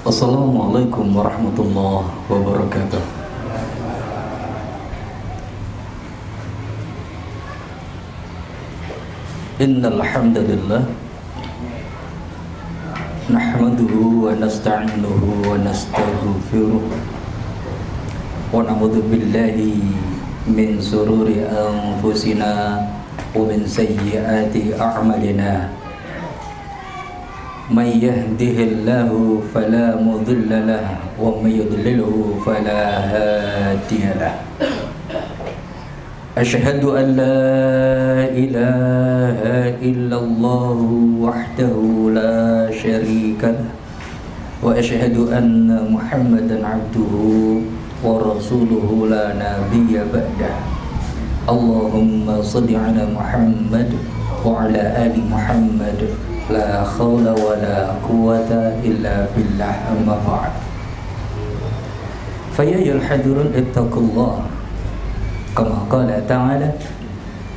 Assalamualaikum warahmatullahi wabarakatuh. Innal hamdalillah nahmaduhu wa nasta'inuhu wa nastaghfiruh wa na'udzu billahi min sururi anfusina wa min sayyiati a'malina. Man yahdihillahu fala mudilla lahu wa man yudlilhu fala hadiya lahu. Asyhadu an la ilaha illallah wahdahu la syarika lah wa asyhadu anna Muhammadan abduhu wa rasuluhu la nabiyya ba'dah. Allahumma shalli ala Muhammad wa ala ali Muhammad. La khawla wa la quwwata illa billah, amma ba'd. Fayyul hadirun ittaqullah kama qala ta'ala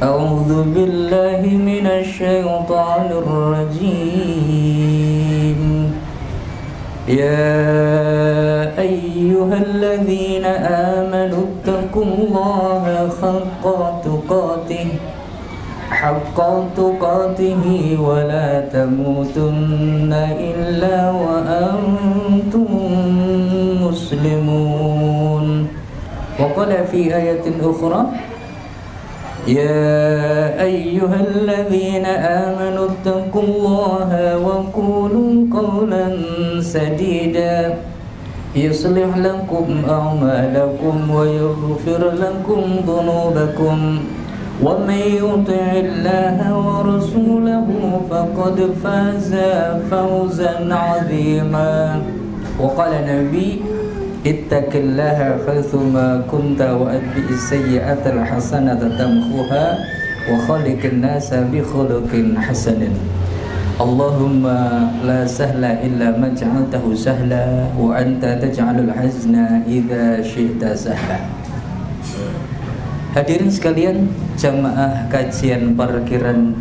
a'udzu billahi minasy syaithanir rajim. Ya ayyuhalladzina amanu taqullaha haqqa tuqatih wa la tamutunna illa wa antum muslimun. Wa qala fi ayatin ukhra ya ayyuhalladzina amanu taqullaha wa qulu qawlan sadida yuslih lakum a'malakum wa yaghfir lakum dhunubakum wa may yuti'illaha wa rasulahu faqad faza fawzan 'azima. Wa qala nabi ittaqillaha haitsuma kunta wa atbi'is sayyi'atal hasanata tamhuha wa khaliqin nasa bi khuluqin hasanin. Allahumma la sahla illa ma ja'altahu sahla wa anta taj'alul hazna idza syi'ta sahla. Hadirin sekalian, jamaah kajian parkiran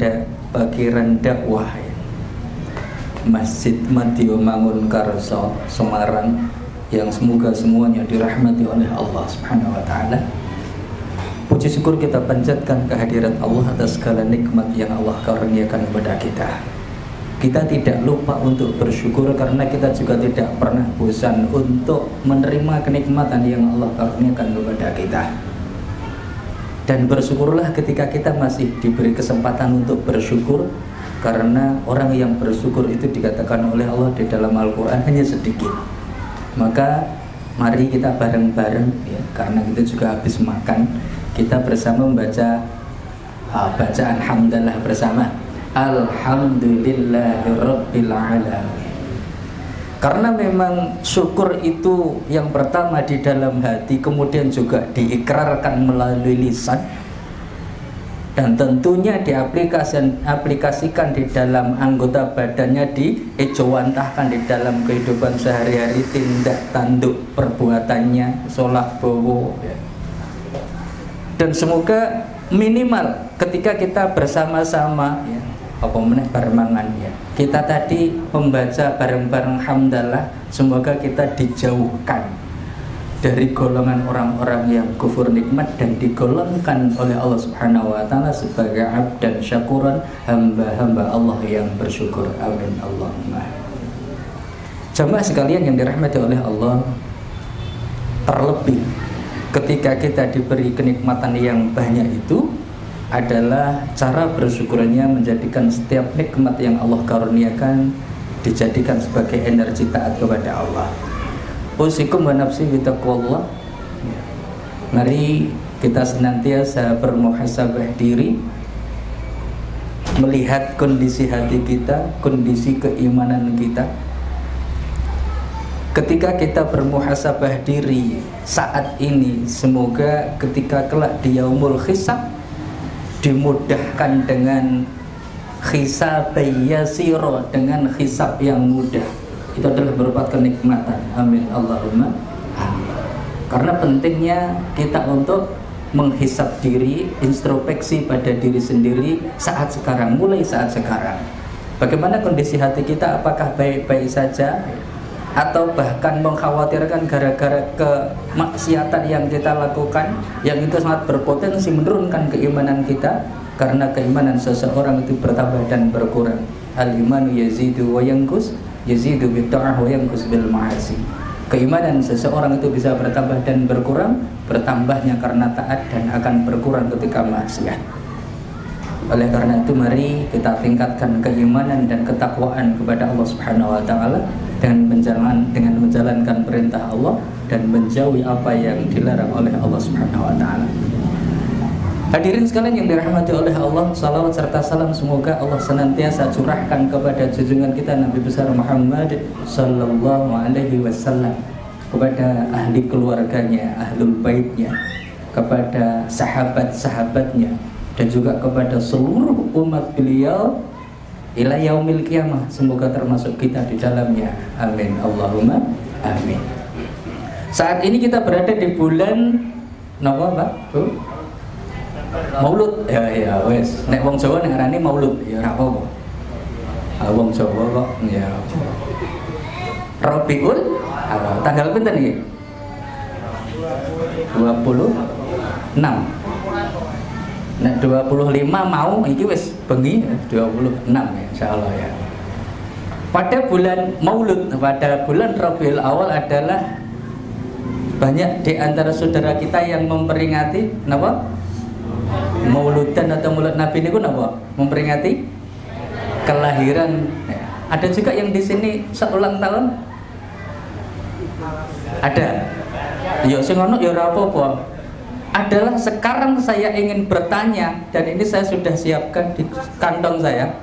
dakwah Masjid Madya Mangunkarso Semarang yang semoga semuanya dirahmati oleh Allah Subhanahu wa taala. Puji syukur kita panjatkan kehadirat Allah atas segala nikmat yang Allah karuniakan kepada kita. Kita tidak lupa untuk bersyukur karena kita juga tidak pernah bosan untuk menerima kenikmatan yang Allah karuniakan kepada kita. Dan bersyukurlah ketika kita masih diberi kesempatan untuk bersyukur, karena orang yang bersyukur itu dikatakan oleh Allah di dalam Al-Quran hanya sedikit. Maka mari kita bareng-bareng ya, karena kita juga habis makan, kita bersama membaca bacaan hamdalah bersama. Alhamdulillahirabbil alamin. Karena memang syukur itu yang pertama di dalam hati, kemudian juga diikrarkan melalui lisan, dan tentunya diaplikasikan di dalam anggota badannya, diejawantahkan di dalam kehidupan sehari-hari, tindak tanduk perbuatannya, sholat bowo ya. Dan semoga minimal ketika kita bersama-sama ya, apa meneh barengan ya, kita tadi membaca bareng-bareng hamdalah, semoga kita dijauhkan dari golongan orang-orang yang kufur nikmat dan digolongkan oleh Allah Subhanahu wa taala sebagai abdan syakuran, hamba-hamba Allah yang bersyukur. Amin Allahumma. Jamaah sekalian yang dirahmati oleh Allah, terlebih ketika kita diberi kenikmatan yang banyak itu adalah cara bersyukurnya menjadikan setiap nikmat yang Allah karuniakan dijadikan sebagai energi taat kepada Allah. Usikum wa nafsi bitaqwallah. Mari kita senantiasa bermuhasabah diri, melihat kondisi hati kita, kondisi keimanan kita. Ketika kita bermuhasabah diri saat ini, semoga ketika kelak di yaumul hisab dimudahkan dengan hisab yasiro, dengan hisab yang mudah. Itu adalah merupakan kenikmatan. Amin Allahumma amin. Karena pentingnya kita untuk menghisab diri, introspeksi pada diri sendiri saat sekarang, mulai saat sekarang. Bagaimana kondisi hati kita? Apakah baik-baik saja? atau bahkan mengkhawatirkan gara-gara kemaksiatan yang kita lakukan, yang itu sangat berpotensi menurunkan keimanan kita, karena keimanan seseorang itu bertambah dan berkurang. Al-imanu yazidu wa yanqus, yazidu bitta'ah wa yanqus bil ma'asi. Keimanan seseorang itu bisa bertambah dan berkurang, bertambahnya karena taat dan akan berkurang ketika maksiat. Oleh karena itu mari kita tingkatkan keimanan dan ketakwaan kepada Allah Subhanahu wa taala dengan menjalankan perintah Allah dan menjauhi apa yang dilarang oleh Allah Subhanahu wa taala. Hadirin sekalian yang dirahmati oleh Allah, salawat serta salam semoga Allah senantiasa curahkan kepada junjungan kita Nabi besar Muhammad sallallahu alaihi wasallam, kepada ahli keluarganya, ahlul baitnya, kepada sahabat-sahabatnya, dan juga kepada seluruh umat beliau ila yaumil qiyamah. Semoga termasuk kita di dalamnya. Amin. Allahumma amin. Saat ini kita berada di bulan napa, Pak? Maulud. Ya wes. Nek wong Jawa ngarani Maulud, ya ora apa-apa. Wong Jawa kok ya. Rabiul Awal. Tanggal pinten iki? 26. Nek 25 mau iki wis bengi 26 ya insyaallah ya. Pada bulan Maulud, pada bulan Rabiul Awal adalah banyak di antara saudara kita yang memperingati napa? Mauludan atau Maulud Nabi niku napa? Memperingati kelahiran. Ya. Ada juga yang di sini seulang tahun? Ada. Ya sing ono ya ora apa-apa. Adalah sekarang saya ingin bertanya, dan ini saya sudah siapkan di kantong saya.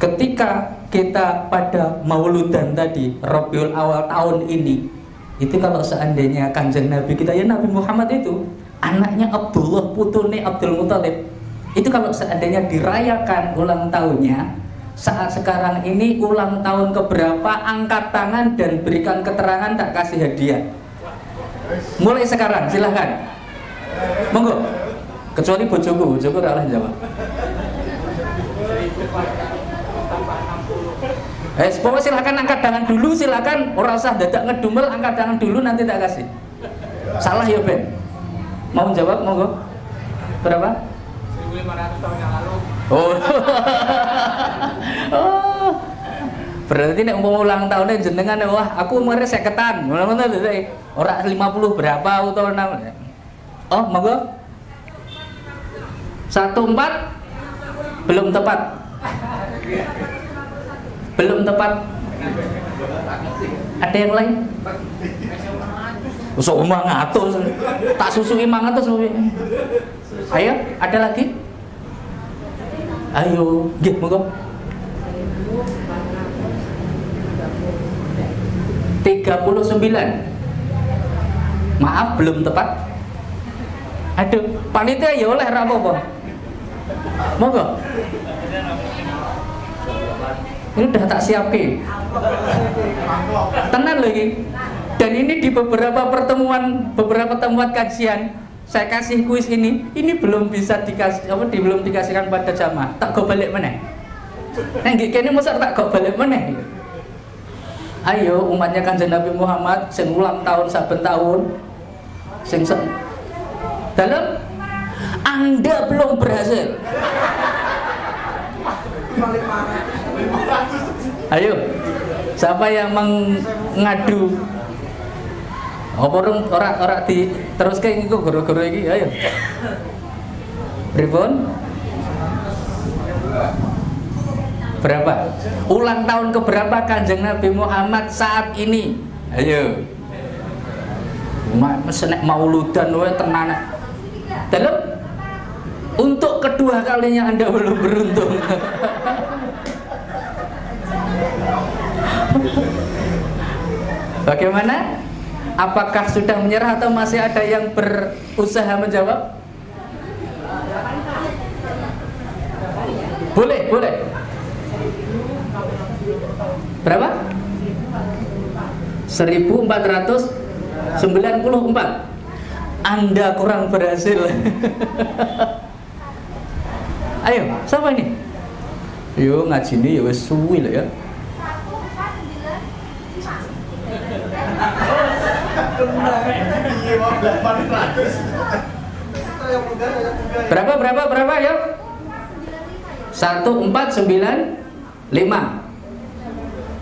Ketika kita pada Mauludan tadi, Rabiul Awal tahun ini, itu kalau seandainya Kanjeng Nabi kita ya Nabi Muhammad itu anaknya Abdullah, putune Abdul Muthalib, itu kalau seandainya dirayakan ulang tahunnya saat sekarang ini ulang tahun keberapa, angkat tangan dan berikan keterangan, tak kasih hadiah. Mulai sekarang silahkan. Monggo. Kecuali bojoku kalah jawab. Pokoknya silakan angkat tangan dulu, silakan. Ora usah dadak ngedumel, angkat tangan dulu nanti tak kasih. Salah ya Ben. Mau jawab monggo. Berapa? 1500 tahun yang lalu. Oh. Berarti nek mau ulang tahunnya jenengan wah aku umure 50-an. Ngono-ngono ora 50 berapa utawa 6. Oh, monggo. 14 belum tepat. Belum tepat. Ada yang lain? Usah ngatus. Tak susui mangatus. Ayo, ada lagi? Ayo, nggih monggo. 39. Maaf belum tepat. Aduh, panitia ya oleh ra apa-apa. Monggo. Ini udah tak siapke. Tenan lagi. Dan ini di beberapa temuan kajian saya kasih kuis ini belum bisa dikasih belum dikasihkan pada jamaah. Tak go balik meneh. Nek nggih kene mosok tak go balik meneh. Ayo umatnya Kanjeng Nabi Muhammad sing ulang tahun saben tahun sing dalam Anda belum berhasil. Ayo, siapa yang mengadu? Ora di terus kayak iku goro-goro iki, ayo. Pripun? Berapa? Ulang tahun keberapa Kanjeng Nabi Muhammad saat ini? Ayo. Mesenek mauludan wae tenan. Dalam untuk kedua kalinya Anda belum beruntung. Bagaimana? Apakah sudah menyerah atau masih ada yang berusaha menjawab? Boleh. Berapa? 1494. Anda kurang berhasil. Ayo, siapa ini? Yo ngaji ini ya wis suwi lho ya. Berapa ya? 1495.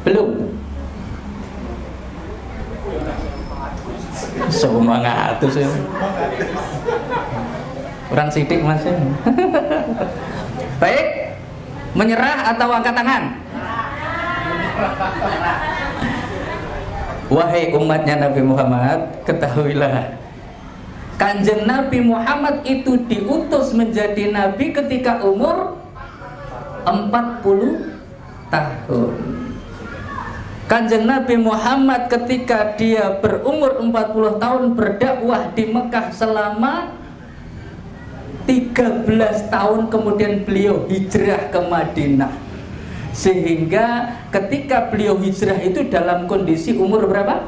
Belum. Semangatus ya. Kurang sidik Mas. Baik. Menyerah atau angkat tangan? Wahai umatnya Nabi Muhammad, ketahuilah Kanjeng Nabi Muhammad itu diutus menjadi nabi ketika umur 40 tahun. Kanjeng Nabi Muhammad ketika dia berumur 40 tahun berdakwah di Mekah selama 13 tahun, kemudian beliau hijrah ke Madinah. Sehingga ketika beliau hijrah itu dalam kondisi umur berapa?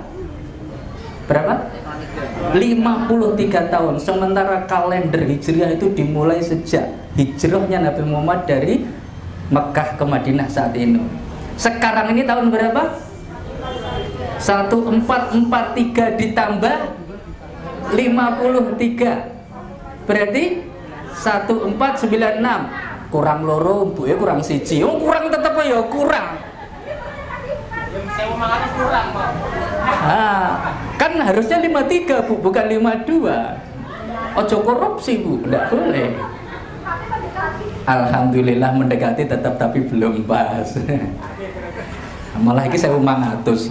53 tahun. Sementara kalender hijriah itu dimulai sejak hijrahnya Nabi Muhammad dari Mekah ke Madinah saat ini. Sekarang ini tahun berapa? 1443 ditambah 53 berarti 1496. Kurang loro, bu ya kurang siji. Oh kurang tetep ya kurang. Saya mau makan kurang, Pak. Kan harusnya 53 bu, bukan 52. Ojo korupsi bu, tidak boleh. Alhamdulillah mendekati tetap tapi belum pas. Malah ini 1500.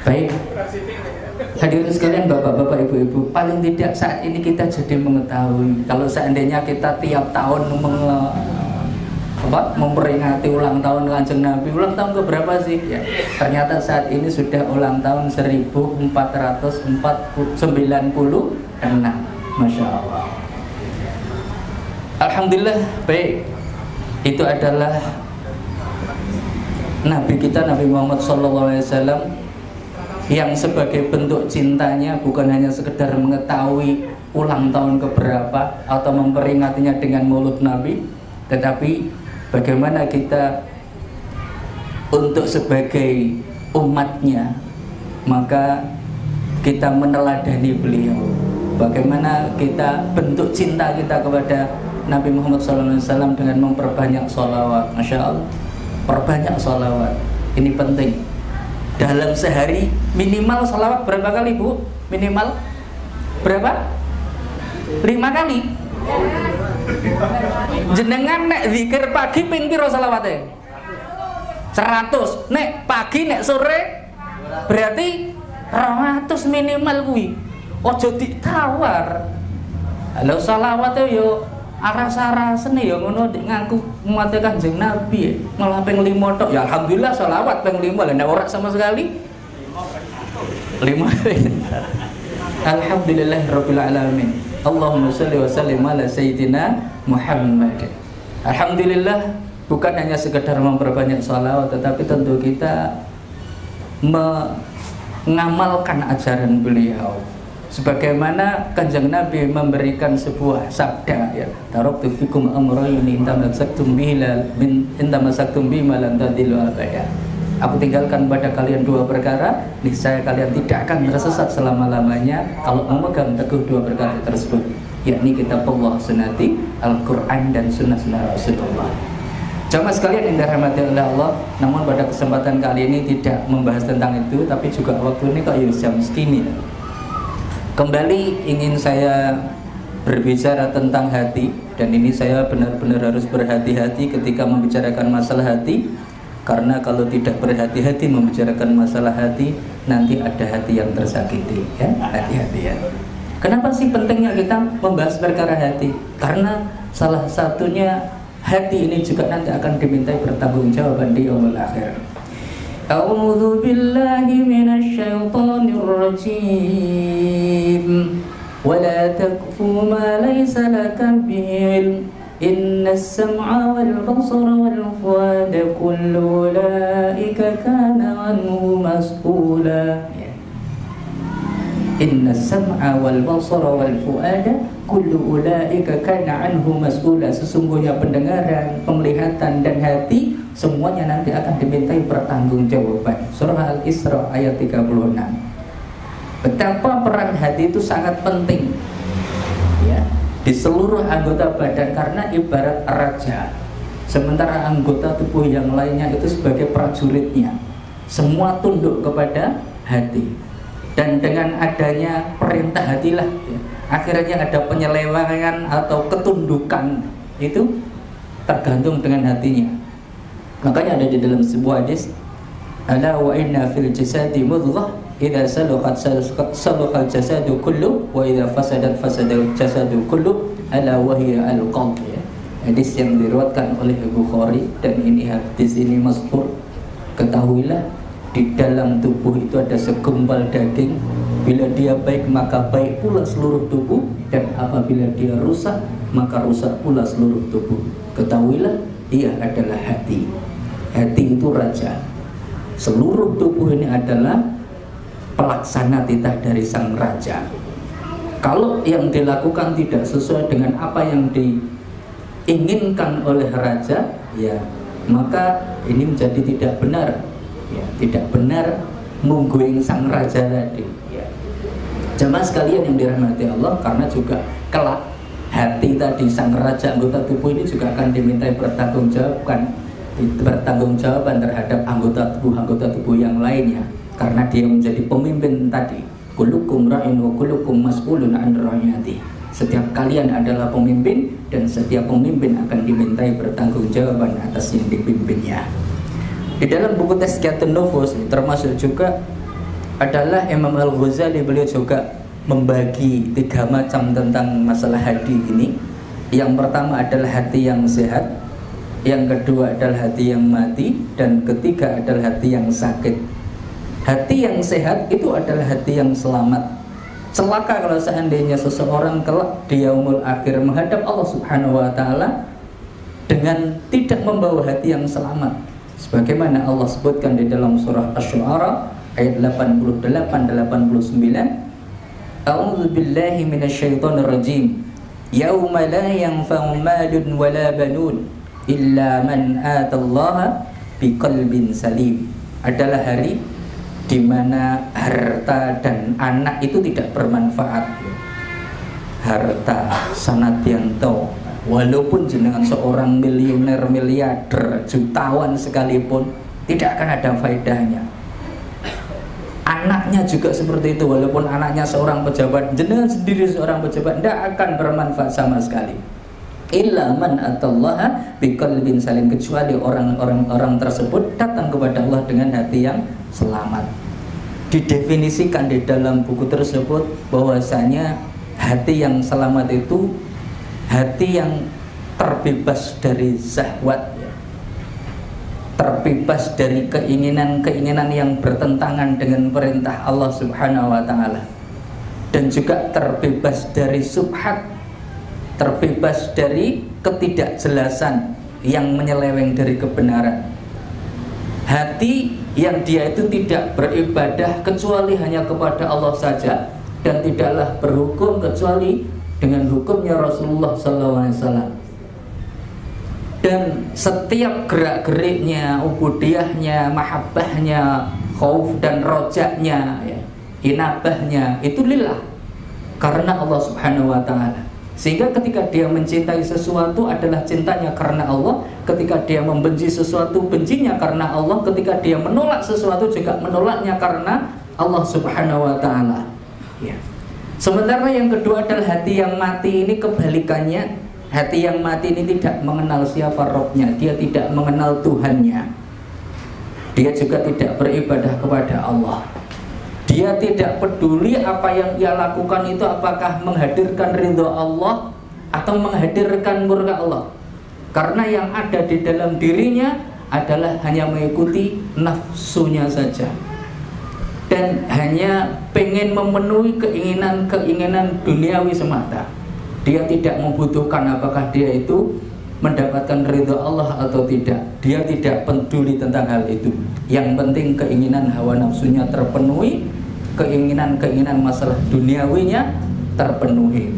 Baik. Hadirin sekalian, bapak-bapak, ibu-ibu, paling tidak saat ini kita jadi mengetahui kalau seandainya kita tiap tahun memperingati ulang tahun Kanjeng Nabi. Ulang tahun keberapa sih? Ya, ternyata saat ini sudah ulang tahun 1496. Masya Allah. Alhamdulillah. Baik. Itu adalah Nabi kita, Nabi Muhammad SAW, yang sebagai bentuk cintanya bukan hanya sekedar mengetahui ulang tahun keberapa atau memperingatinya dengan maulud Nabi, tetapi bagaimana kita untuk sebagai umatnya, maka kita meneladani beliau. Bagaimana kita bentuk cinta kita kepada Nabi Muhammad SAW dengan memperbanyak sholawat. Masya Allah, perbanyak sholawat. Ini penting. Dalam sehari minimal sholawat berapa kali bu? Minimal berapa? 5 kali. Jenengan nek zikir pagi ping piro sholawate? 100. Nek pagi nek sore berarti 200 minimal kuwi. Ojo ditawar. Halo sholawat yo arasa-arasane ya ngono ngaku umat Kanjeng Nabi malah ping 5 tok. Ya alhamdulillah sholawat ping 5 lah nek ora sama sekali 5. Alhamdulillahirabbil alamin. Allahumma shalli wa sallim ala sayyidina Muhammad. Alhamdulillah, bukan hanya sekedar memperbanyak sholawat, tetapi tentu kita mengamalkan ajaran beliau. Sebagaimana Kanjeng Nabi memberikan sebuah sabda, ya, taraktu fikum amrayni intamasaktum bihi ma lan tadillu abada. Aku tinggalkan pada kalian 2 perkara, niscaya kalian tidak akan tersesat selama-lamanya kalau memegang teguh 2 perkara tersebut, yakni kitab Allah sunnati, Al-Quran dan sunnah-sunnah Rasulullah. Jamaah sekalian yang dirahmati oleh Allah, namun pada kesempatan kali ini tidak membahas tentang itu, tapi juga waktu ini kok jam segini. Kembali ingin saya berbicara tentang hati, dan ini saya benar-benar harus berhati-hati ketika membicarakan masalah hati, karena kalau tidak berhati-hati membicarakan masalah hati, nanti ada hati yang tersakiti, ya, hati-hati ya. Kenapa sih pentingnya kita membahas perkara hati? Karena salah satunya hati ini juga nanti akan dimintai pertanggungjawaban di yaumul akhir. A'udzu billahi minasyaitonir rajim. Wala taqfu ma laysa laka bihi. Innas sam'a wal basara wal fuada kullu ulaika kana anhu mas'ula. Innas sam'a wal basara wal fuada kullu ulaika kana anhu mas'ula. Sesungguhnya pendengaran, penglihatan dan hati semuanya nanti akan dimintai pertanggungjawaban. Surah Al-Isra ayat 36. betapa peran hati itu sangat penting ya di seluruh anggota badan, karena ibarat raja, sementara anggota tubuh yang lainnya itu sebagai prajuritnya. Semua tunduk kepada hati, dan dengan adanya perintah hatilah ya, akhirnya ada penyelewengan atau ketundukan, itu tergantung dengan hatinya. Makanya ada di dalam sebuah hadis, ala wa inna fil jasadi mudghah idza saluhat jasadu kullu wa idza fasadat fasadal jasadu kullu ala wa hiya al-qalb ya. Hadis yang diriwayatkan oleh Bukhari, dan ini hadis ini masyhur. Ketahuilah di dalam tubuh itu ada segumpal daging, bila dia baik maka baik pula seluruh tubuh, dan apabila dia rusak maka rusak pula seluruh tubuh. Ketahuilah ia adalah hati. Hati itu raja. Seluruh tubuh ini adalah pelaksana titah dari sang raja. Kalau yang dilakukan tidak sesuai dengan apa yang diinginkan oleh raja, ya maka ini menjadi tidak benar. Ya, tidak benar mungguing sang raja tadi. Ya. Jemaah sekalian yang dirahmati Allah, karena juga kelak hati tadi sang raja anggota tubuh ini juga akan dimintai bertanggungjawabkan terhadap anggota tubuh yang lainnya, karena dia menjadi pemimpin tadi. Kullukum ra'in wa kullukum mas'ulun 'an ra'iyati. Setiap kalian adalah pemimpin, dan setiap pemimpin akan dimintai bertanggungjawab atas yang dipimpinnya. Di dalam buku Tazkiyatun Nufus termasuk juga adalah Imam Al-Ghazali, beliau juga membagi 3 macam tentang masalah hati ini. Yang pertama adalah hati yang sehat, yang kedua adalah hati yang mati, dan ketiga adalah hati yang sakit. Hati yang sehat itu adalah hati yang selamat. Celaka kalau seandainya seseorang kelak di yaumul akhir menghadap Allah Subhanahu wa taala dengan tidak membawa hati yang selamat. Sebagaimana Allah sebutkan di dalam surah Asy-Syu'ara ayat 88-89, A'udzu billahi minasyaitonir rajim. Yauma la yanfa'u malun wala banun illa man atallaha biqalbin salim. Adalah hari di mana harta dan anak itu tidak bermanfaat. Harta sanadyanto, walaupun jenengan seorang miliuner, miliarder, jutawan sekalipun, tidak akan ada faedahnya. Anaknya juga seperti itu, walaupun anaknya seorang pejabat, jenengan sendiri seorang pejabat, tidak akan bermanfaat sama sekali. Illa man atallaha biqalbin salim, kecuali orang tersebut datang kepada Allah dengan hati yang selamat. Didefinisikan di dalam buku tersebut bahwasanya hati yang selamat itu hati yang terbebas dari syahwat, terbebas dari keinginan-keinginan yang bertentangan dengan perintah Allah Subhanahu wa taala, dan juga terbebas dari subhat, terbebas dari ketidakjelasan yang menyeleweng dari kebenaran. Hati yang dia itu tidak beribadah kecuali hanya kepada Allah saja, dan tidaklah berhukum kecuali dengan hukumnya Rasulullah SAW. Dan setiap gerak-geriknya, ubudiyahnya, mahabbahnya, khauf dan rojaknya, ya, inabahnya itu lillah, karena Allah Subhanahu wa ta'ala. Sehingga ketika dia mencintai sesuatu adalah cintanya karena Allah, ketika dia membenci sesuatu bencinya karena Allah, ketika dia menolak sesuatu juga menolaknya karena Allah Subhanahu wa ta'ala. Ya. Sementara yang kedua adalah hati yang mati, ini kebalikannya. Hati yang mati ini tidak mengenal siapa Rabbnya, dia tidak mengenal Tuhannya, dia juga tidak beribadah kepada Allah. Dia tidak peduli apa yang ia lakukan itu apakah menghadirkan ridho Allah atau menghadirkan murka Allah, karena yang ada di dalam dirinya adalah hanya mengikuti nafsunya saja, dan hanya pengen memenuhi keinginan-keinginan duniawi semata. Dia tidak membutuhkan apakah dia itu mendapatkan ridho Allah atau tidak. Dia tidak peduli tentang hal itu. Yang penting keinginan hawa nafsunya terpenuhi, keinginan-keinginan masalah duniawinya terpenuhi.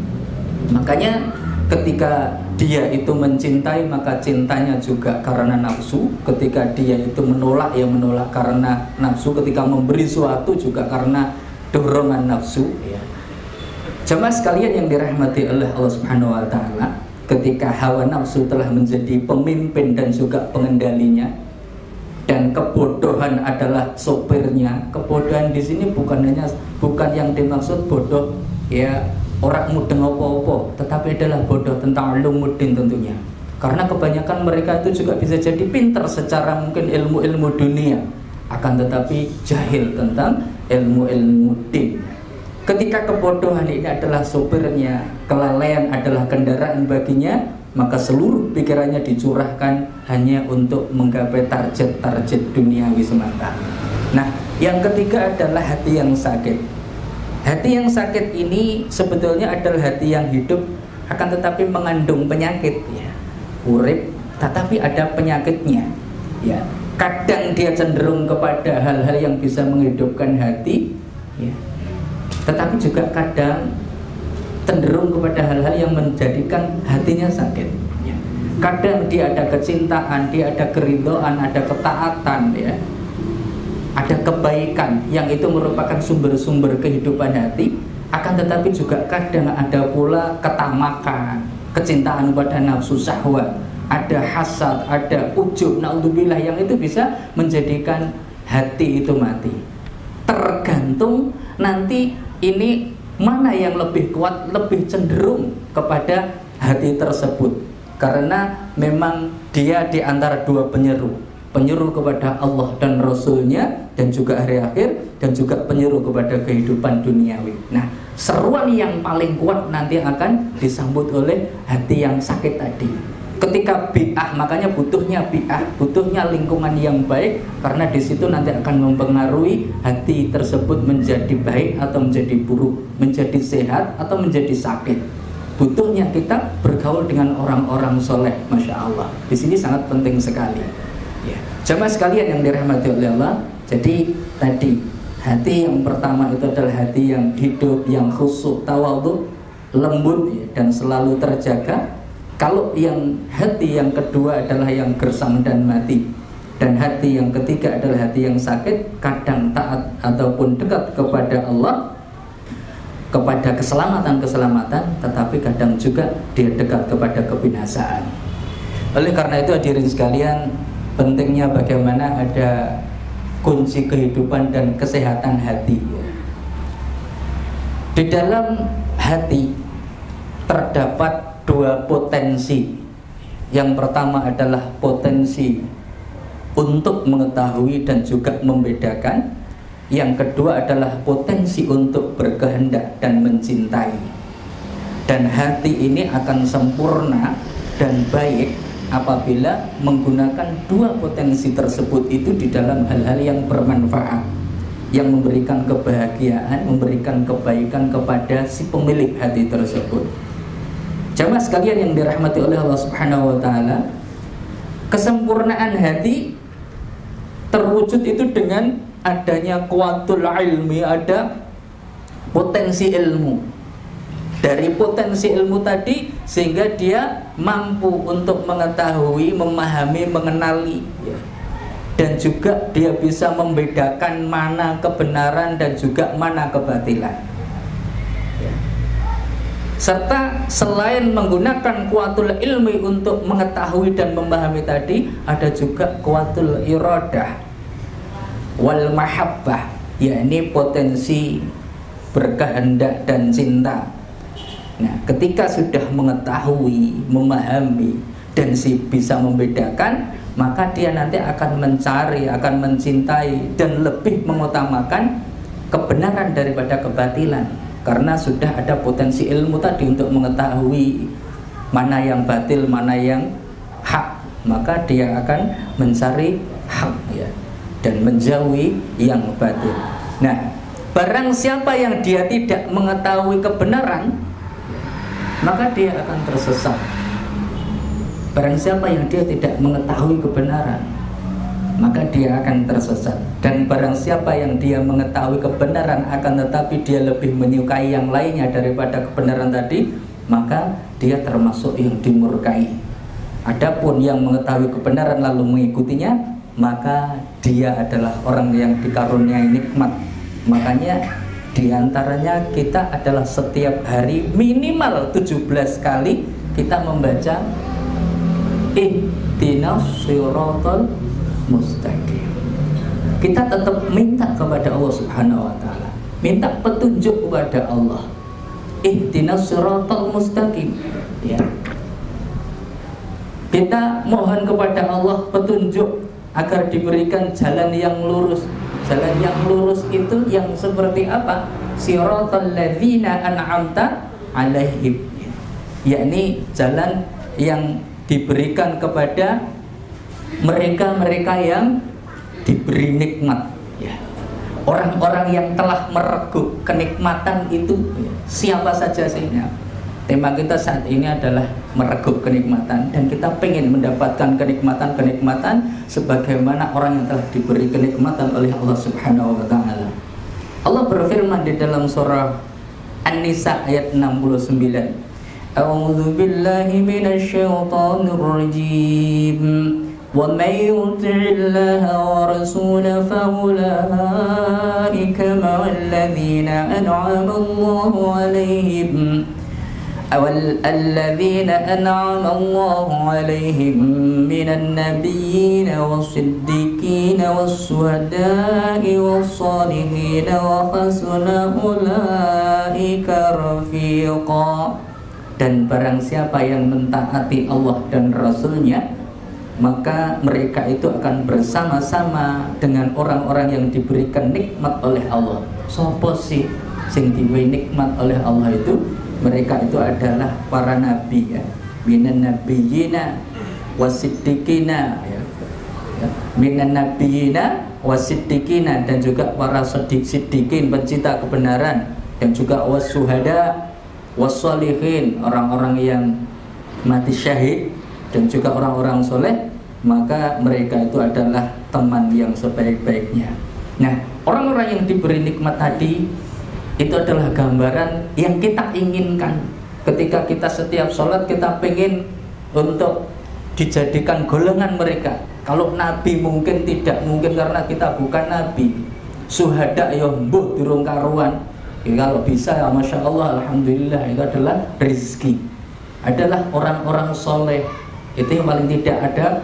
Makanya ketika dia itu mencintai, maka cintanya juga karena nafsu. Ketika dia itu menolak, ya menolak karena nafsu. Ketika memberi suatu juga karena dorongan nafsu ya. Jemaah sekalian yang dirahmati oleh Allah Subhanahu wa taala, ketika hawa nafsu telah menjadi pemimpin dan juga pengendalinya, dan kebodohan adalah sopirnya. Kebodohan di sini bukan yang dimaksud bodoh ya orang mudeng opo-opo, tetapi adalah bodoh tentang ulumuddin tentunya. Karena kebanyakan mereka itu juga bisa jadi pintar secara mungkin ilmu-ilmu dunia, akan tetapi jahil tentang ilmu-ilmu din. Ketika kebodohan ini adalah sopirnya, kelalaian adalah kendaraan baginya, maka seluruh pikirannya dicurahkan hanya untuk menggapai target-target duniawi semata. Nah, yang ketiga adalah hati yang sakit. Hati yang sakit ini sebetulnya adalah hati yang hidup, akan tetapi mengandung penyakit ya. Urip, tetapi ada penyakitnya ya. Kadang dia cenderung kepada hal-hal yang bisa menghidupkan hati ya. Tetapi juga kadang cenderung kepada hal-hal yang menjadikan hatinya sakit ya. Kadang dia ada kecintaan, dia ada keridhaan, ada ketaatan ya. Ada kebaikan yang itu merupakan sumber-sumber kehidupan hati. Akan tetapi juga kadang ada pula ketamakan, kecintaan pada nafsu syahwat, ada hasad, ada ujub, naudzubillah, yang itu bisa menjadikan hati itu mati. Tergantung nanti ini mana yang lebih kuat, lebih cenderung kepada hati tersebut. Karena memang dia di antara dua penyeru kepada Allah dan Rasulnya, dan juga hari akhir, dan juga penyeru kepada kehidupan duniawi. Nah, seruan yang paling kuat nanti akan disambut oleh hati yang sakit tadi. Ketika bi'ah, makanya butuhnya bi'ah, butuhnya lingkungan yang baik, karena di situ nanti akan mempengaruhi hati tersebut menjadi baik atau menjadi buruk, menjadi sehat atau menjadi sakit. Butuhnya kita bergaul dengan orang-orang soleh, masya Allah. Di sini sangat penting sekali. Ya. Jamaah sekalian yang dirahmati oleh Allah, jadi tadi hati yang pertama itu adalah hati yang hidup, yang khusyuk, tawadhu, lembut ya, dan selalu terjaga. Kalau yang hati yang kedua adalah yang gersang dan mati, dan hati yang ketiga adalah hati yang sakit, kadang taat ataupun dekat kepada Allah, kepada keselamatan, tetapi kadang juga dia dekat kepada kebinasaan. Oleh karena itu hadirin sekalian, pentingnya bagaimana ada kunci kehidupan dan kesehatan hati. Di dalam hati terdapat dua potensi. Yang pertama adalah potensi untuk mengetahui dan juga membedakan. Yang kedua adalah potensi untuk berkehendak dan mencintai. Dan hati ini akan sempurna dan baik apabila menggunakan dua potensi tersebut itu di dalam hal-hal yang bermanfaat, yang memberikan kebahagiaan, memberikan kebaikan kepada si pemilik hati tersebut. Jamaah sekalian yang dirahmati oleh Allah Subhanahu wa taala, kesempurnaan hati terwujud itu dengan adanya kuwatul ilmi, ada potensi ilmu. Dari potensi ilmu tadi sehingga dia mampu untuk mengetahui, memahami, mengenali ya. Dan juga dia bisa membedakan mana kebenaran dan juga mana kebatilan ya. Serta selain menggunakan kuwatul ilmi untuk mengetahui dan memahami tadi, ada juga kuwatul iradah wal mahabbah, yakni potensi berkehendak dan cinta. Nah, ketika sudah mengetahui, memahami, dan bisa membedakan, maka dia nanti akan mencari, akan mencintai, dan lebih mengutamakan kebenaran daripada kebatilan. Karena sudah ada potensi ilmu tadi untuk mengetahui mana yang batil, mana yang hak, maka dia akan mencari hak ya, dan menjauhi yang batil. Nah, barang siapa yang dia tidak mengetahui kebenaran, maka dia akan tersesat. Barang siapa yang dia tidak mengetahui kebenaran, maka dia akan tersesat. Dan barang siapa yang dia mengetahui kebenaran akan tetapi dia lebih menyukai yang lainnya daripada kebenaran tadi, maka dia termasuk yang dimurkai. Adapun yang mengetahui kebenaran lalu mengikutinya, maka dia adalah orang yang dikaruniai nikmat. Makanya Di antaranya kita adalah setiap hari minimal 17 kali kita membaca ihdinas siratal mustaqim. Kita tetap minta kepada Allah Subhanahu wa taala, minta petunjuk kepada Allah. Ihdinas siratal mustaqim. Ya. Kita mohon kepada Allah petunjuk agar diberikan jalan yang lurus. Jalan yang lurus itu yang seperti apa? Siratal ladzina an'amta alaihim. Yakni jalan yang diberikan kepada mereka-mereka yang diberi nikmat. Ya. Orang-orang yang telah mereguk kenikmatan itu siapa saja sih? Ya. Tema kita saat ini adalah mereguk kenikmatan, dan kita pengen mendapatkan kenikmatan-kenikmatan sebagaimana orang yang telah diberi kenikmatan oleh Allah Subhanahu wa taala. Allah berfirman di dalam surah An-Nisa ayat 69. A'udzu billahi minasy syaithanir rajim. Wa may yuti'illaha wa rasulahu fa ulaika ma'al ladzina an'ama Allahu 'alaihim. الذين أنعم الله عليهم من النبيين والصديقين والشهداء والصالحين وحسن أولئك رفيقا. Dan barang siapa yang mentaati Allah dan Rasulnya, maka mereka itu akan bersama-sama dengan orang-orang yang diberikan nikmat oleh Allah. Sopo sih sing diberi nikmat oleh Allah itu? Mereka itu adalah para nabi, ya. Minan nabiyina wasiddiqina, ya. Minan nabiyina wasiddiqina, dan juga para siddiqin, pencinta kebenaran, dan juga wasuhada wassalihin, orang-orang yang mati syahid, dan juga orang-orang soleh. Maka mereka itu adalah teman yang sebaik-baiknya. Nah, orang-orang yang diberi nikmat tadi itu adalah gambaran yang kita inginkan. Ketika kita setiap sholat, kita pengen untuk dijadikan golongan mereka. Kalau nabi mungkin tidak mungkin karena kita bukan nabi. Suhada ya mbuh durung karuan. Ya, kalau bisa ya masya Allah, alhamdulillah, itu adalah rezeki. Adalah orang-orang soleh. Itu yang paling tidak ada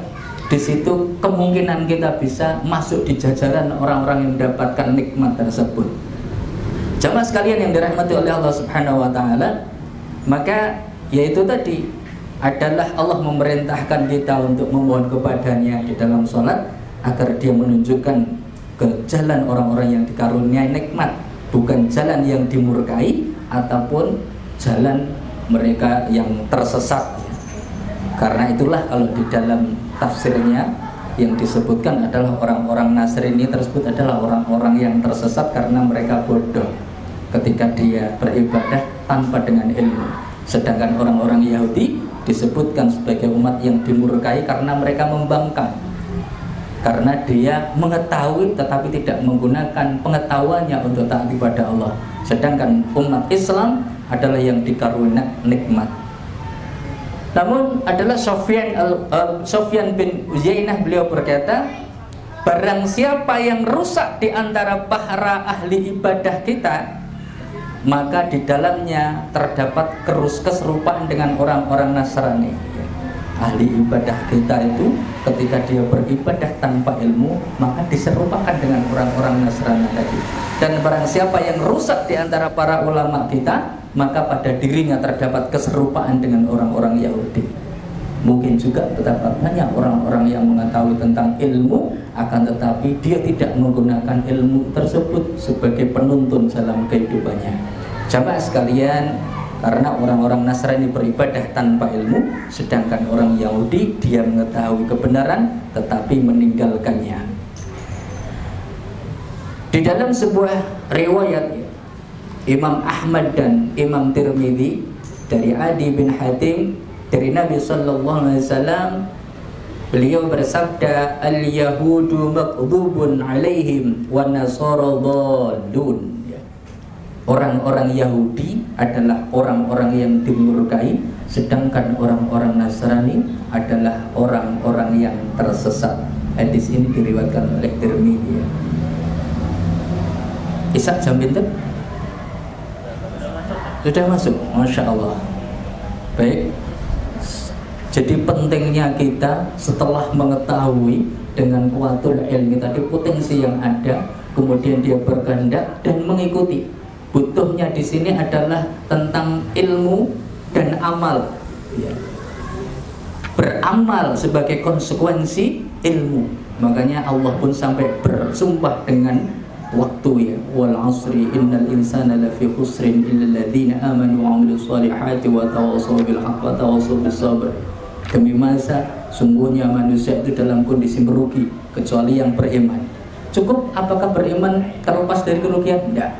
di situ kemungkinan kita bisa masuk di jajaran orang-orang yang mendapatkan nikmat tersebut. Jamaah sekalian yang dirahmati oleh Allah Subhanahu wa taala, maka yaitu tadi adalah Allah memerintahkan kita untuk memohon kepadanya di dalam sholat agar dia menunjukkan ke jalan orang-orang yang dikaruniai nikmat, bukan jalan yang dimurkai ataupun jalan mereka yang tersesat. Karena itulah kalau di dalam tafsirnya yang disebutkan adalah orang-orang Nasrani tersebut adalah orang-orang yang tersesat karena mereka bodoh ketika dia beribadah tanpa dengan ilmu. Sedangkan orang-orang Yahudi disebutkan sebagai umat yang dimurkai karena mereka membangkang, karena dia mengetahui tetapi tidak menggunakan pengetahuannya untuk taat kepada Allah. Sedangkan umat Islam adalah yang dikaruniai nikmat. Namun adalah Sufyan bin Uyainah, beliau berkata, barang siapa yang rusak di antara para ahli ibadah kita, maka di dalamnya terdapat keserupaan dengan orang-orang Nasrani. Ahli ibadah kita itu ketika dia beribadah tanpa ilmu, maka diserupakan dengan orang-orang Nasrani tadi. Dan barang siapa yang rusak di antara para ulama kita, maka pada dirinya terdapat keserupaan dengan orang-orang Yahudi. Mungkin juga betapa banyak orang-orang yang mengetahui tentang ilmu, akan tetapi dia tidak menggunakan ilmu tersebut sebagai penuntun dalam kehidupannya. Jamaah sekalian, karena orang-orang Nasrani beribadah tanpa ilmu, sedangkan orang Yahudi dia mengetahui kebenaran tetapi meninggalkannya. Di dalam sebuah riwayat Imam Ahmad dan Imam Tirmidzi dari Adi bin Hatim dari Nabi sallallahu alaihi wasallam, beliau bersabda, al-yahudu maqdubun alaihim wa nasara dhallun. Orang-orang Yahudi adalah orang-orang yang dimurkai, sedangkan orang-orang Nasrani adalah orang-orang yang tersesat. Hadis ini diriwayatkan oleh Tirmidzi. Isak jam pinten? Sudah masuk, Masya Allah. Baik. Jadi pentingnya kita setelah mengetahui dengan kuatul ilmi tadi potensi yang ada, kemudian dia berkehendak dan mengikuti. Butuhnya di sini adalah tentang ilmu dan amal. Ya. Beramal sebagai konsekuensi ilmu. Makanya Allah pun sampai bersumpah dengan waktu, ya, wal asri innal insana lafi khusrin illa alladziina amanu wa 'amilus shalihati wa tawassaw bil haqqi wa tawassaw bis sabr. Demi masa sungguhnya manusia itu dalam kondisi merugi kecuali yang beriman. Cukup apakah beriman terlepas dari kerugian? Tidak.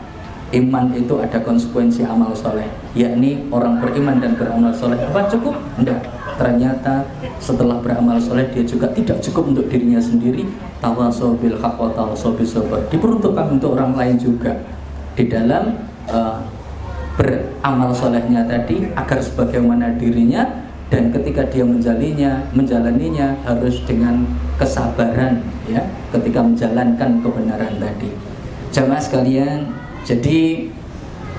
Iman itu ada konsekuensi amal soleh, yakni orang beriman dan beramal soleh. Apa cukup? Tidak. Ternyata setelah beramal soleh dia juga tidak cukup untuk dirinya sendiri. Tawassaw bil haqq wa tawassaw bis sabr. Diperuntukkan untuk orang lain juga di dalam beramal solehnya tadi agar sebagaimana dirinya, dan ketika dia menjalaninya harus dengan kesabaran, ya, ketika menjalankan kebenaran tadi. Jamaah sekalian, jadi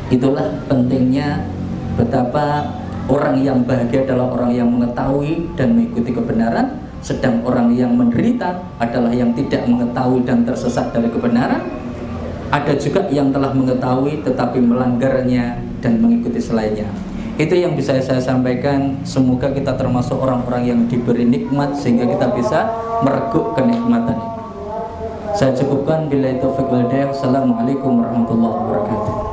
itulah pentingnya betapa orang yang bahagia adalah orang yang mengetahui dan mengikuti kebenaran, sedang orang yang menderita adalah yang tidak mengetahui dan tersesat dari kebenaran. Ada juga yang telah mengetahui tetapi melanggarnya dan mengikuti selainnya. Itu yang bisa saya sampaikan. Semoga kita termasuk orang-orang yang diberi nikmat sehingga kita bisa mereguk kenikmatan ini. Saya cukupkan. Billahi taufiq wal hidayah. Assalamualaikum warahmatullahi wabarakatuh.